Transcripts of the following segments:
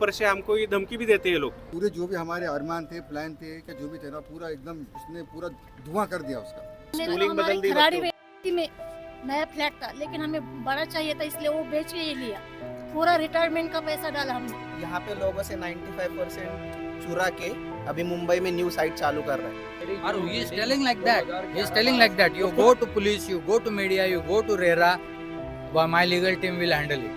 ऊपर से हमको ये धमकी भी देते हैं लोग। पूरे जो भी हमारे अरमान थे, प्लान थे, कि जो भी थे ना, पूरा एकदम उसने पूरा धुआं कर दिया उसका। स्कूलिंग बदल दी खराड़ी बच्चों। में नया फ्लैट था, लेकिन हमें बड़ा चाहिए था, इसलिए वो बेच के ये लिया। पूरा रिटायरमेंट का पैसा डाला हमने। यहाँ पे लोगों से 95% चुरा के अभी मुंबई में न्यू साइट चालू कर रहे हैं। Or he is telling like that. He is telling like that. You go to police, you go to media, you go to RERA. My legal team will handle it.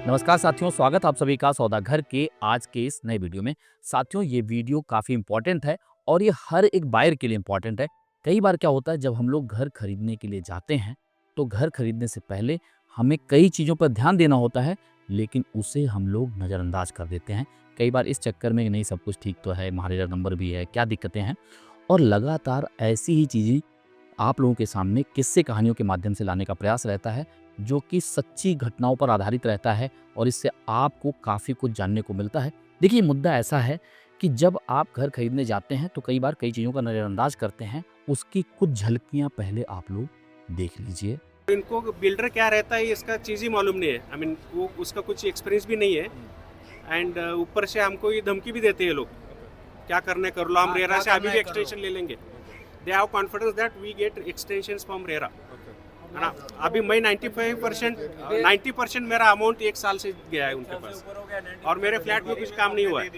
नमस्कार साथियों, स्वागत आप सभी का सौदा घर के आज के इस नए वीडियो में। साथियों, ये वीडियो काफ़ी इंपॉर्टेंट है और ये हर एक बायर के लिए इंपॉर्टेंट है। कई बार क्या होता है, जब हम लोग घर खरीदने के लिए जाते हैं तो घर खरीदने से पहले हमें कई चीज़ों पर ध्यान देना होता है, लेकिन उसे हम लोग नज़रअंदाज कर देते हैं। कई बार इस चक्कर में नहीं, सब कुछ ठीक तो है, महारेरा नंबर भी है, क्या दिक्कतें हैं, और लगातार ऐसी ही चीज़ें आप लोगों के सामने किस्से कहानियों के माध्यम से लाने का प्रयास रहता है, जो कि सच्ची घटनाओं पर आधारित रहता है और इससे आपको काफ़ी कुछ जानने को मिलता है। देखिए, मुद्दा ऐसा है कि जब आप घर खरीदने जाते हैं तो कई बार कई चीज़ों का नज़रअंदाज करते हैं। उसकी कुछ झलकियाँ पहले आप लोग देख लीजिए। इनको बिल्डर क्या रहता है इसका चीज़ ही मालूम नहीं है। आई मीन वो उसका कुछ एक्सपीरियंस भी नहीं है। एंड ऊपर से हमको ये धमकी भी देते हैं लोग, क्या करने कर लो, हम रेरा से अभी भी एक्सटेंशन ले लेंगे। They have confidence that we get extensions from RERA. है ना, अभी मैं 90% मेरा अमाउंट एक साल से गया है उनके पास, और मेरे फ्लैट में कुछ काम नहीं हुआ है।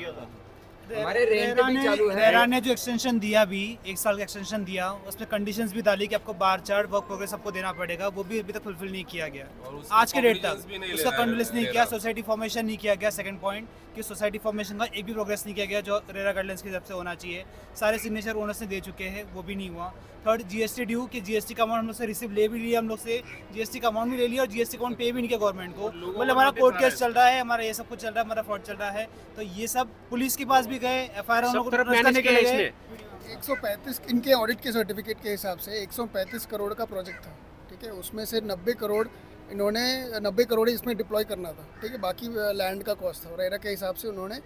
हमारे रेंट भी चालू है। रेरा ने जो एक्सटेंशन दिया, भी एक साल का एक्सटेंशन दिया, उसमें कंडीशंस भी डाली कि आपको बार चार्ट, वर्क प्रोग्रेस सबको देना पड़ेगा। वो भी अभी तक फुलफिल नहीं किया गया आज के डेट तक। उसका कंडीशन नहीं किया, सोसाइटी फॉर्मेशन नहीं किया गया। सेकंड पॉइंट कि सोसाइटी फॉर्मेशन का एक भी प्रोग्रेस नहीं किया गया जो रेरा गाइडलाइंस के हिसाब से होना चाहिए। सारे सिग्नेचर ओनर्स ने दे चुके हैं, वो भी नहीं हुआ। थर्ड, जीएसटी ड्यू, कि जीएसटी का अमाउंट हम लोग से रिसीव ले भी लिया, हम लोग से जीएसटी का अमाउंट भी ले लिया और जीएसटी का अमाउंट पे भी नहीं किया गवर्नमेंट को। बोले हमारा कोर्ट केस चल रहा है, हमारा ये सब कुछ चल रहा है, हमारा फ्रॉड चल रहा है। तो ये सब पुलिस के पास भी गए, एफआईआर हम लोग को करने के लिए गए। 135 इनके ऑडिट के सर्टिफिकेट के हिसाब से 135 करोड़ का प्रोजेक्ट था, ठीक है। उसमें से 90 करोड़ इन्होंने 90 करोड़ इसमें डिप्लॉय करना था, ठीक है। बाकी लैंड का कॉस्ट था, रेरा के हिसाब से उन्होंने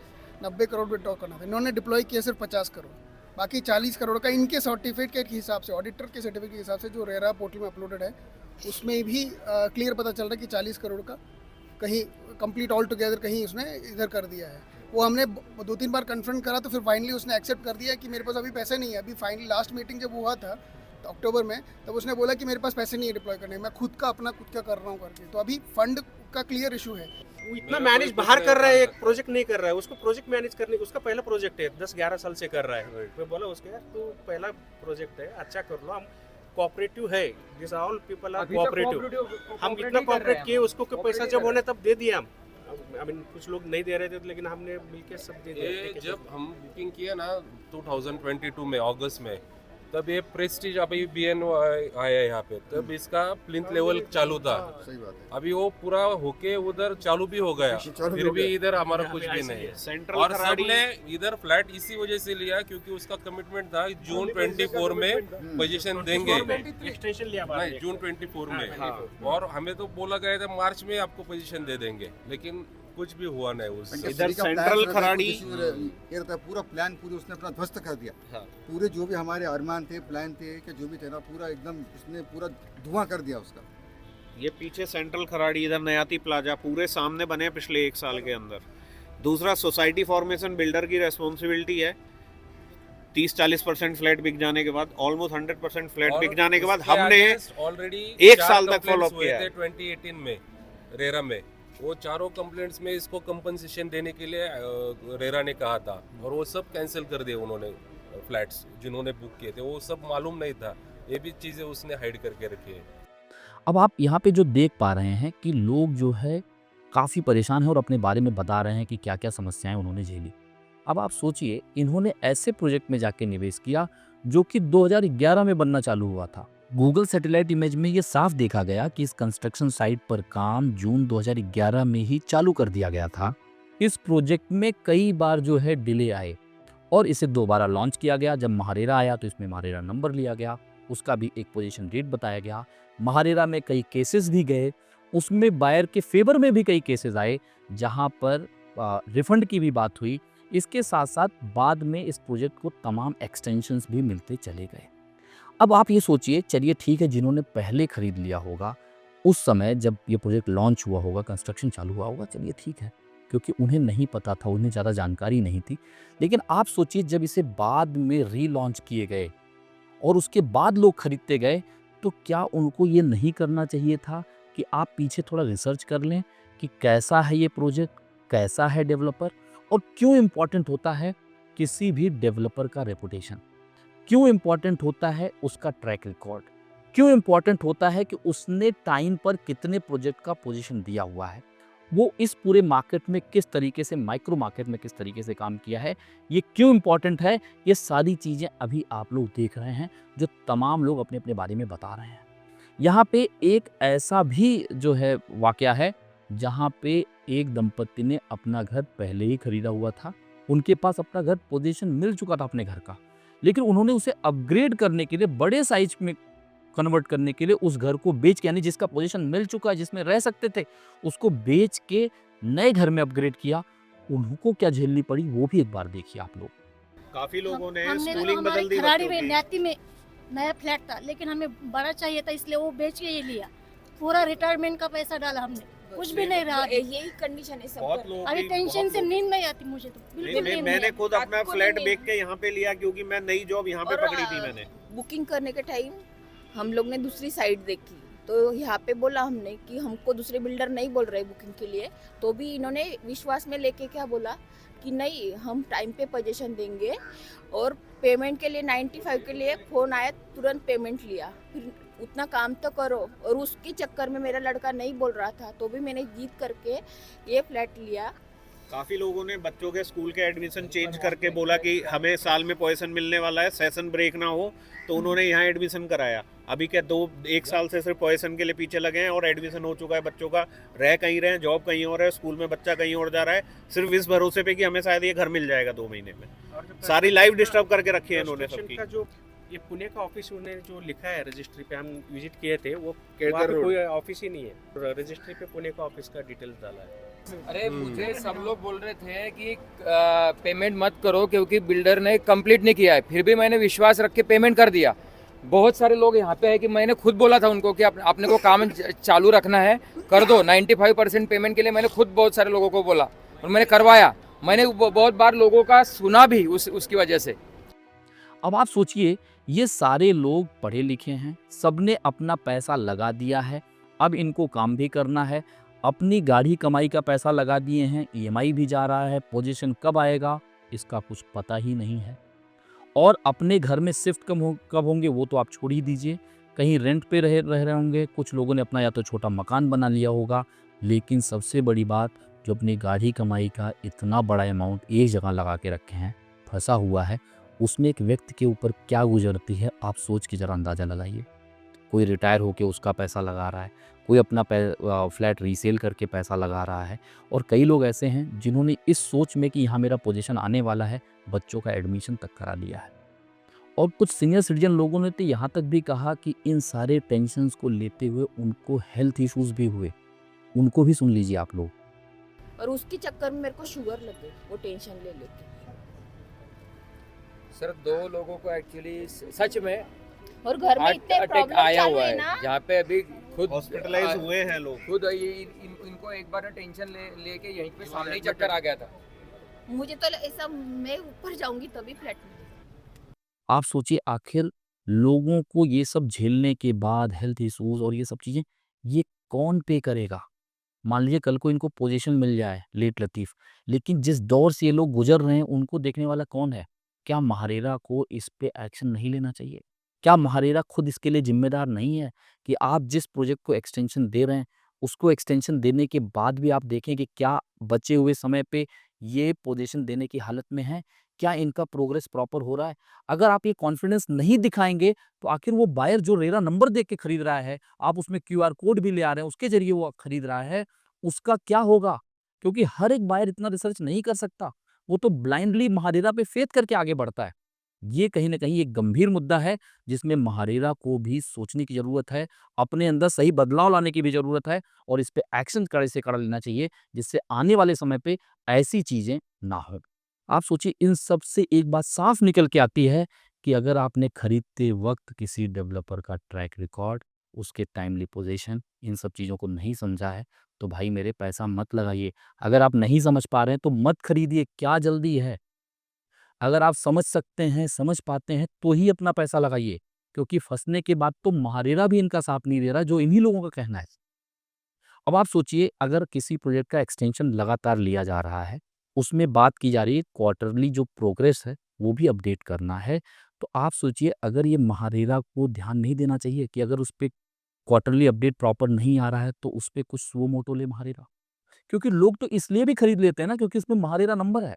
90 करोड़ विड्रॉ करना था। इन्होंने डिप्लॉय किया सिर्फ 50 करोड़, बाकी 40 करोड़ का इनके सर्टिफिकेट के हिसाब से, ऑडिटर के सर्टिफिकेट के हिसाब से जो रेरा पोर्टल में अपलोडेड है, उसमें भी क्लियर पता चल रहा है कि 40 करोड़ का कहीं कंप्लीट ऑल टुगेदर कहीं उसने इधर कर दिया है। वो हमने 2-3 बार कन्फ्रंट करा, तो फिर फाइनली उसने एक्सेप्ट कर दिया कि मेरे पास अभी पैसे नहीं है। अभी फाइनली लास्ट मीटिंग जब हुआ था तो अक्टूबर में, तब उसने बोला कि मेरे पास पैसे नहीं है डिप्लॉय करने, मैं खुद का कर रहा हूँ करके। तो अभी फंड का क्लियर इशू है। वो इतना मैनेज बाहर कर रहा है, एक प्रोजेक्ट नहीं कर रहा है। उसको प्रोजेक्ट मैनेज करने, उसका पहला प्रोजेक्ट है, 10-11 साल से कर रहा है। मैं बोला उसके, यार तो पहला प्रोजेक्ट है, अच्छा कर लो, हम कोऑपरेटिव है, this all people are cooperative. हम इतना कोऑपरेट किए, उसको पैसा जब होने तब दे दिया हम। आई मीन कुछ लोग नहीं दे रहे थे, लेकिन हमने मिलके सब दे दिया। जब हम बुकिंग किया ना 2022 में अगस्त में, तब ये प्रेस्टीज अभी BNO आया यहाँ पे, तब इसका प्लिंथ लेवल चालू था। सही बात है। अभी वो पूरा होके उधर चालू भी हो गया, फिर भी इधर हमारा कुछ भी नहीं है। और सबने इधर फ्लैट इसी वजह से लिया क्योंकि उसका कमिटमेंट था जून 24 में पोजीशन देंगे, एक्सटेंशन लिया नहीं जून 24 में। और हमें तो बोला गया था मार्च में आपको पोजीशन दे देंगे, लेकिन कुछ भी हुआ नहीं। उससे इधर सेंट्रल खराड़ी ये रहता है, पूरा प्लान पूरी उसने अपना ध्वस्त कर दिया। पूरे जो भी हमारे अरमान थे, प्लान थे, कि जो भी थे ना, पूरा एकदम उसने पूरा धुआं कर दिया उसका। ये पीछे सेंट्रल खराड़ी, इधर नयाती प्लाजा पूरे सामने बने पिछले 1 साल के अंदर। दूसरा, सोसाइटी फॉर्मेशन बिल्डर की रेस्पॉन्सिबिलिटी है। 30-40% फ्लैट बिक जाने के बाद, ऑलमोस्ट 100% फ्लैट बिक जाने के बाद हमने ऑलरेडी 1 साल तक फॉलो किया है। 2018 में रेरा में वो चारों कंप्लेंट्स में इसको कंपनसेशन देने के लिए रेरा ने कहा था, और वो सब कैंसिल कर दिए उन्होंने। फ्लैट्स जिन्होंने बुक किए थे वो सब मालूम नहीं था, ये भी चीज़ें उसने हाइड करके रखी है। अब आप यहाँ पे जो देख पा रहे हैं कि लोग जो है काफ़ी परेशान हैं और अपने बारे में बता रहे हैं कि क्या क्या समस्याएं उन्होंने झेली। अब आप सोचिए, इन्होंने ऐसे प्रोजेक्ट में जाके निवेश किया जो कि 2011 में बनना चालू हुआ था। गूगल सैटेलाइट इमेज में ये साफ देखा गया कि इस कंस्ट्रक्शन साइट पर काम जून 2011 में ही चालू कर दिया गया था। इस प्रोजेक्ट में कई बार जो है डिले आए और इसे दोबारा लॉन्च किया गया। जब महारेरा आया तो इसमें महारेरा नंबर लिया गया, उसका भी एक पोजीशन रेट बताया गया। महारेरा में कई केसेस भी गए, उसमें बायर के फेवर में भी कई केसेस आए, जहां पर रिफंड की भी बात हुई। इसके साथ साथ बाद में इस प्रोजेक्ट को तमाम एक्सटेंशंस भी मिलते चले गए। अब आप ये सोचिए, चलिए ठीक है, जिन्होंने पहले खरीद लिया होगा उस समय जब ये प्रोजेक्ट लॉन्च हुआ होगा, कंस्ट्रक्शन चालू हुआ होगा, चलिए ठीक है, क्योंकि उन्हें नहीं पता था, उन्हें ज़्यादा जानकारी नहीं थी। लेकिन आप सोचिए जब इसे बाद में रीलॉन्च किए गए और उसके बाद लोग खरीदते गए, तो क्या उनको ये नहीं करना चाहिए था कि आप पीछे थोड़ा रिसर्च कर लें कि कैसा है ये प्रोजेक्ट, कैसा है डेवलपर, और क्यों इम्पोर्टेंट होता है किसी भी डेवलपर का रेपुटेशन, क्यों इम्पोर्टेंट होता है उसका ट्रैक रिकॉर्ड, क्यों इम्पोर्टेंट होता है कि उसने टाइम पर कितने प्रोजेक्ट का पोजीशन दिया हुआ है, वो इस पूरे मार्केट में किस तरीके से, माइक्रो मार्केट में किस तरीके से काम किया है, ये क्यों इम्पोर्टेंट है, ये सारी चीज़ें अभी आप लोग देख रहे हैं जो तमाम लोग अपने अपने बारे में बता रहे हैं। यहाँ पे एक ऐसा भी जो है वाकया है जहाँ पे एक दंपत्ति ने अपना घर पहले ही खरीदा हुआ था, उनके पास अपना घर पोजीशन मिल चुका था अपने घर का, लेकिन उन्होंने उसे अपग्रेड करने के लिए, बड़े साइज में कन्वर्ट करने के लिए उस घर को बेच के, यानी जिसका पोजीशन मिल चुका है, जिसमें रह सकते थे, उसको बेच के नए घर में अपग्रेड किया। उनको क्या झेलनी पड़ी वो भी एक बार देखिए आप लोग। काफी लोगों ने हमने तो स्कूलिंग हमारे बदल दी खराड़ी बच्चों में की। न्याती में नया फ्लैट था, लेकिन हमें बड़ा चाहिए था, इसलिए वो बेच के ये लिया। पूरा रिटायरमेंट का पैसा डाला हमने, कुछ भी नहीं रहा। यही कंडीशन है सब बहुत लोगों अभी की, टेंशन बहुत से लोग- नींद नहीं आती मुझे तो, नहीं, बिल्कुल नींद मैंने नहीं खुद अपना आपको फ्लैट नहीं- बेच के यहाँ पे लिया क्योंकि मैं नई जॉब यहाँ पे और, पकड़ी थी मैंने। बुकिंग करने के टाइम हम लोग ने दूसरी साइड देखी, तो यहाँ पे बोला हमने कि हमको दूसरे बिल्डर नहीं बोल रहे बुकिंग के लिए, तो भी इन्होंने विश्वास में लेके क्या बोला कि नहीं हम टाइम पे पोजीशन देंगे, और पेमेंट के लिए 95 के लिए फ़ोन आया, तुरंत पेमेंट लिया, फिर उतना काम तो करो। और उसके चक्कर में मेरा लड़का नहीं बोल रहा था, तो भी मैंने जीत करके ये फ्लैट लिया। काफी लोगों ने बच्चों के स्कूल के एडमिशन चेंज करके बोला कि हमें साल में पोजीशन मिलने वाला है, सेशन ब्रेक ना हो, तो उन्होंने यहाँ एडमिशन कराया। अभी क्या 1 साल से सिर्फ पोजीशन के लिए पीछे लगे हैं और एडमिशन हो चुका है बच्चों का, रह कहीं रहे हैं, जॉब कहीं और है, स्कूल में बच्चा कहीं और जा रहा है, सिर्फ इस भरोसे पे कि हमें शायद ये घर मिल जाएगा 2 महीने में। सारी लाइफ डिस्टर्ब करके रखी है इन्होंने सबकी। का जो ये पुणे का ऑफिस उन्होंने जो लिखा है रजिस्ट्री पे, हम विजिट किए थे, वो केदार वहाँ पे रोड। कोई ऑफिस ही नहीं है, रजिस्ट्री पे पुणे का ऑफिस का डिटेल्स डाला है। अरे मुझे सब लोग बोल रहे थे कि पेमेंट मत करो क्योंकि बिल्डर ने कंप्लीट नहीं किया है, फिर भी मैंने विश्वास रख के पेमेंट कर दिया। बहुत सारे लोग यहाँ पे है कि मैंने खुद बोला था उनको कि अपने को काम चालू रखना है, कर दो 95% पेमेंट के लिए। मैंने खुद बहुत सारे लोगों को बोला और मैंने करवाया। मैंने बहुत बार लोगों का सुना भी उसकी वजह से। अब आप सोचिए, ये सारे लोग पढ़े लिखे हैं, सबने अपना पैसा लगा दिया है, अब इनको काम भी करना है, अपनी गाढ़ी कमाई का पैसा लगा दिए हैं, ईएमआई भी जा रहा है, पोजीशन कब आएगा इसका कुछ पता ही नहीं है। और अपने घर में शिफ्ट कब होंगे वो तो आप छोड़ ही दीजिए, कहीं रेंट पे रह रहे होंगे, कुछ लोगों ने अपना या तो छोटा मकान बना लिया होगा। लेकिन सबसे बड़ी बात, जो अपनी गाढ़ी कमाई का इतना बड़ा अमाउंट एक जगह लगा के रखे हैं, फंसा हुआ है, उसमें एक व्यक्ति के ऊपर क्या गुजरती है आप सोच के ज़रा अंदाज़ा लगाइए। कोई रिटायर होके उसका पैसा लगा रहा है, कोई अपना फ्लैट रीसेल करके पैसा लगा रहा है, और कई लोग ऐसे हैं जिन्होंने इस सोच में कि यहाँ मेरा पोजीशन आने वाला है, बच्चों का एडमिशन तक करा लिया है। और कुछ सीनियर सिटीजन लोगों ने तो यहाँ तक भी कहा कि इन सारे टेंशन्स को लेते हुए उनको हेल्थ इश्यूज भी हुए, उनको भी सुन लीजिए आप लोग। और उसके चक्कर में मेरे को शुगर लग गई, वो टेंशन ले लेके। सर 2 लोगों को एक्चुअली सच में और घर में हार्ट इतने अटैक प्रॉब्लम आया चालू हुआ है है, ना, जहाँ पे अभी खुद हॉस्पिटलाइज हुए हैं लोग। खुद इनको एक बार टेंशन लेके यहीं पे सामने ही चक्कर आ गया था। मुझे तो ऐसा मैं ऊपर जाऊंगी तभी फ्लैट में। आप सोचिए, आखिर लोगों को ये सब झेलने के बाद हेल्थ इश्यूज और ये सब चीज़ें, ये कौन पे करेगा? मान लीजिए कल को इनको पोजीशन मिल जाए लेट लतीफ़, लेकिन जिस दौर से ये लोग गुजर रहे हैं उनको देखने वाला कौन है? क्या महारेरा को इस पे एक्शन नहीं लेना चाहिए? क्या महारेरा खुद इसके लिए जिम्मेदार नहीं है कि आप जिस प्रोजेक्ट को एक्सटेंशन दे रहे हैं, उसको एक्सटेंशन देने के बाद भी आप देखें कि क्या बचे हुए समय पे ये पोजीशन देने की हालत में है? क्या इनका प्रोग्रेस प्रॉपर हो रहा है? अगर आप ये कॉन्फिडेंस नहीं दिखाएँगे, तो आखिर वो बायर जो रेरा नंबर देख के खरीद रहा है, आप उसमें क्यूआर कोड भी ले आ रहे हैं, उसके ज़रिए वो खरीद रहा है, उसका क्या होगा? क्योंकि हर एक बायर इतना रिसर्च नहीं कर सकता, वो तो ब्लाइंडली महारेरा पे फेथ करके आगे बढ़ता है। ये कहीं न कहीं एक गंभीर मुद्दा है, जिसमें महारेरा को भी सोचने की ज़रूरत है, अपने अंदर सही बदलाव लाने की भी ज़रूरत है, और इस पे एक्शन कड़े से कड़ा लेना चाहिए, जिससे आने वाले समय पे ऐसी चीज़ें ना हों। आप सोचिए, इन सब से एक बात साफ निकल के आती है कि अगर आपने खरीदते वक़्त किसी डेवलपर का ट्रैक रिकॉर्ड, उसके टाइमली पोजीशन, इन सब चीज़ों को नहीं समझा है तो भाई मेरे पैसा मत लगाइए। अगर आप नहीं समझ पा रहे हैं तो मत खरीदिए, क्या जल्दी है। अगर आप समझ सकते हैं, समझ पाते हैं तो ही अपना पैसा लगाइए, क्योंकि फंसने के बाद तो महारेरा भी इनका साथ नहीं दे रहा, जो इन्हीं लोगों का कहना है। अब आप सोचिए, अगर किसी प्रोजेक्ट का एक्सटेंशन लगातार लिया जा रहा है, उसमें बात की जा रही है क्वार्टरली जो प्रोग्रेस है वो भी अपडेट करना है, तो आप सोचिए अगर ये महारेरा को ध्यान नहीं देना चाहिए कि अगर उस पे क्वार्टरली अपडेट प्रॉपर नहीं आ रहा है तो उस पे कुछ सुओ मोटो ले महारेरा। क्योंकि लोग तो इसलिए भी खरीद लेते हैं ना क्योंकि इसमें महारेरा नंबर है।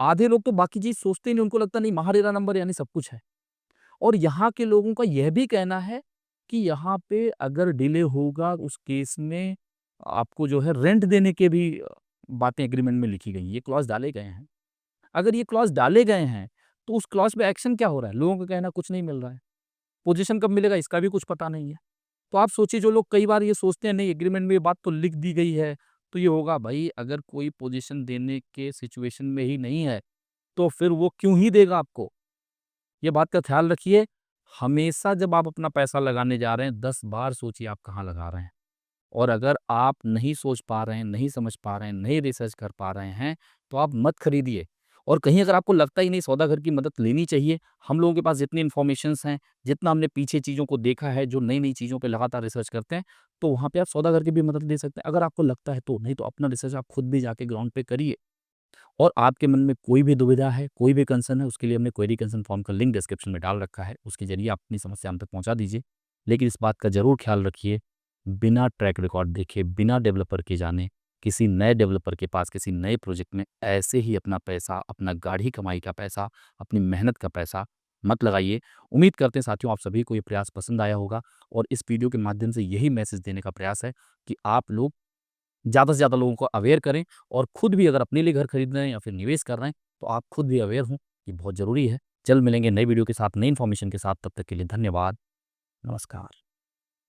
आधे लोग तो बाकी चीज़ सोचते ही नहीं, उनको लगता नहीं महारेरा नंबर यानी सब कुछ है। और यहाँ के लोगों का यह भी कहना है कि यहाँ पे अगर डिले होगा उस केस में आपको जो है रेंट देने के भी बातें एग्रीमेंट में लिखी गई हैं, ये क्लॉज़ डाले गए हैं। अगर ये क्लॉज़ डाले गए हैं तो उस क्लॉज़ पे एक्शन क्या हो रहा है? लोगों का कहना कुछ नहीं मिल रहा है। पोजीशन कब मिलेगा इसका भी कुछ पता नहीं है। तो आप सोचिए, जो लोग कई बार ये सोचते हैं नहीं एग्रीमेंट में ये बात तो लिख दी गई है तो ये होगा, भाई अगर कोई पोजीशन देने के सिचुएशन में ही नहीं है तो फिर वो क्यों ही देगा आपको? ये बात का ख्याल रखिए। हमेशा जब आप अपना पैसा लगाने जा रहे हैं 10 बार सोचिए आप कहाँ लगा रहे हैं। और अगर आप नहीं सोच पा रहे हैं, नहीं समझ पा रहे हैं, नहीं रिसर्च कर पा रहे हैं तो आप मत खरीदिए। और कहीं अगर आपको लगता ही नहीं सौदागर की मदद लेनी चाहिए, हम लोगों के पास जितनी इन्फॉर्मेशंस हैं, जितना हमने पीछे चीज़ों को देखा है, जो नई-नई चीज़ों पे लगातार रिसर्च करते हैं, तो वहाँ पे आप सौदागर की भी मदद ले सकते हैं। अगर आपको लगता है तो, नहीं तो अपना रिसर्च आप खुद भी जाके ग्राउंड पे करिए। और आपके मन में कोई भी दुविधा है, कोई भी कंसर्न है, उसके लिए हमने क्वेरी कंसर्न फॉर्म का लिंक डिस्क्रिप्शन में डाल रखा है। उसके ज़रिए आप अपनी समस्या हम तक पहुँचा दीजिए। लेकिन इस बात का ज़रूर ख्याल रखिए, बिना ट्रैक रिकॉर्ड देखे, बिना डेवलपर के जाने, किसी नए डेवलपर के पास, किसी नए प्रोजेक्ट में ऐसे ही अपना पैसा, अपना गाढ़ी कमाई का पैसा, अपनी मेहनत का पैसा मत लगाइए। उम्मीद करते हैं साथियों आप सभी को ये प्रयास पसंद आया होगा और इस वीडियो के माध्यम से यही मैसेज देने का प्रयास है कि आप लोग ज़्यादा से ज़्यादा लोगों को अवेयर करें और खुद भी अगर अपने लिए घर खरीद रहे हैं या फिर निवेश कर रहे हैं तो आप खुद भी अवेयर हों, ये बहुत ज़रूरी है। जल्द मिलेंगे नई वीडियो के साथ, नई इन्फॉर्मेशन के साथ, तब तक के लिए धन्यवाद। नमस्कार।